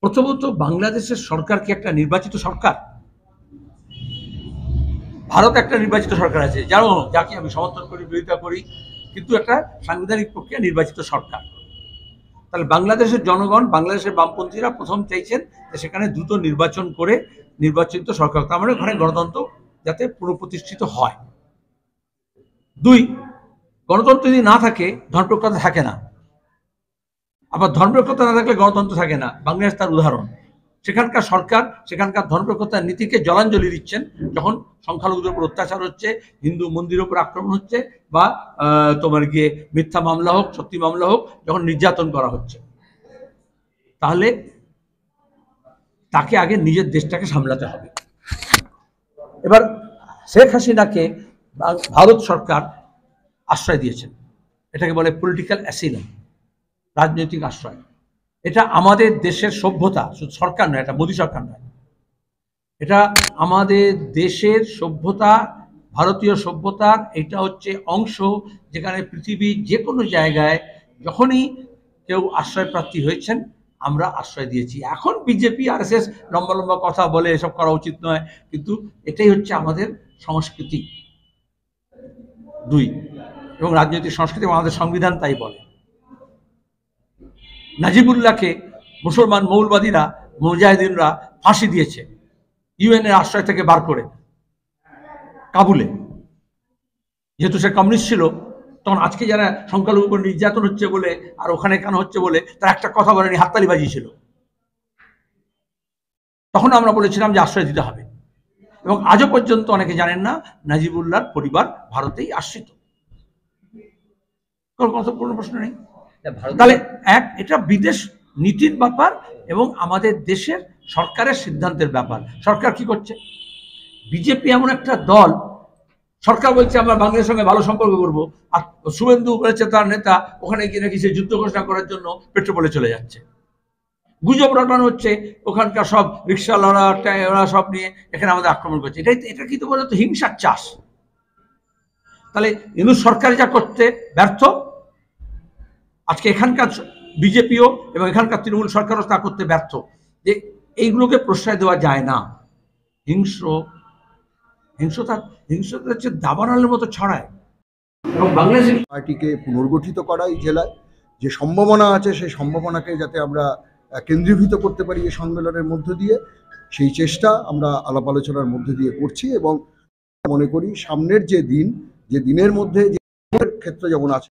প্রথমত বাংলাদেশের সরকার কি একটা নির্বাচিত সরকার? ভারত একটা নির্বাচিত সরকার আছে, যাকে আমি সমর্থন করি, বিরোধিতা করি, কিন্তু একটা সাংবিধানিক প্রক্রিয়া নির্বাচিত সরকার। তাহলে বাংলাদেশের জনগণ, বাংলাদেশের বামপন্থীরা প্রথম চাইছেন যে সেখানে দ্রুত নির্বাচন করে নির্বাচিত সরকার, তার মানে ওখানে গণতন্ত্র যাতে পুনঃপ্রতিষ্ঠিত হয়। দুই, গণতন্ত্র যদি না থাকে ধর্মনিরপেক্ষতা থাকে না, আবার ধর্মনিরপেক্ষতা না থাকলে গণতন্ত্র থাকে না। বাংলাদেশ তার উদাহরণ। সেখানকার সরকার সেখানকার ধর্মনিরপেক্ষতার নীতিকে জলাঞ্জলি দিচ্ছেন যখন সংখ্যালঘুদের উপর অত্যাচার হচ্ছে, হিন্দু মন্দিরের উপর আক্রমণ হচ্ছে, বা তোমার গিয়ে মিথ্যা মামলা হোক, সত্যি মামলা হোক, যখন নির্যাতন করা হচ্ছে। তাহলে তাকে আগে নিজের দেশটাকে সামলাতে হবে। এবার শেখ হাসিনাকে ভারত সরকার আশ্রয় দিয়েছেন, এটাকে বলে পলিটিক্যাল অ্যাসিলাম, রাজনৈতিক আশ্রয়। এটা আমাদের দেশের সভ্যতা, শুধু সরকার নয়, এটা মোদী সরকার নয়, এটা আমাদের দেশের সভ্যতা, ভারতীয় সভ্যতার এটা হচ্ছে অংশ, যেখানে পৃথিবীর যে কোনো জায়গায় যখনই কেউ আশ্রয় প্রার্থী হয়েছেন আমরা আশ্রয় দিয়েছি। এখন বিজেপি আরএসএস লম্বা লম্বা কথা বলে এসব করা উচিত নয়, কিন্তু এটাই হচ্ছে আমাদের সংস্কৃতি। দুই, এবং রাজনৈতিক সংস্কৃতি আমাদের সংবিধান তাই বলে। নাজিবুল্লাহকে মুসলমান মৌলবাদীরা, মুজাহিদিনরা ফাঁসি দিয়েছে ইউএন এর আশ্রয় থেকে বার করে কাবুলে। যেহেতু সে কমিউনিস্ট ছিল, তখন আজকে যারা সংখ্যালঘুর উপর নির্যাতন হচ্ছে বলে আর ওখানে কেন হচ্ছে বলে তারা একটা কথা বলেনি, হাততালি বাজিয়েছিল। তখন আমরা বলেছিলাম যে আশ্রয় দিতে হবে, এবং আজও পর্যন্ত অনেকে জানেন না নাজিবুল্লাহর পরিবার ভারতেই আশ্রিত। কোনো প্রশ্ন নেই। তাহলে এটা বিদেশ নীতির ব্যাপার এবং আমাদের দেশের সরকারের সিদ্ধান্তের ব্যাপার। সরকার কি করছে? বিজেপি এমন একটা দল, সরকার বলছে আমরা বাংলাদেশের সঙ্গে ভালো সম্পর্ক করবো, আর শুভেন্দু বলেছে তার নেতা ওখানে গিয়ে নাকি সে যুদ্ধ ঘোষণা করার জন্য পেট্রোপোলে চলে যাচ্ছে। গুজব রটানো হচ্ছে ওখানকার সব রিক্সাওয়ালা সব নিয়ে এখানে আমাদের আক্রমণ করছে। এটা কি তো বলে তো হিংসার চাষ। তাহলে ইউনূস সরকার যা করতে ব্যর্থ, আজকে এখানকার বিজেপিও এবং এখানকার তৃণমূল সরকারও তা করতে ব্যর্থ, যে এইগুলোকে প্রশ্রয় দেওয়া যায় না। হিংসতা হচ্ছে দাবানলের মতো ছড়ায়। এবং বাংলাদেশ পার্টিকে পুনর্গঠিত করা এই জেলায় যে সম্ভাবনা আছে, সেই সম্ভাবনাকে যাতে আমরা কেন্দ্রীভূত করতে পারি এই সম্মেলনের মধ্য দিয়ে, সেই চেষ্টা আমরা আলাপ আলোচনার মধ্য দিয়ে করছি। এবং মনে করি সামনের যে দিনের মধ্যে যে ক্ষেত্র যেমন আছে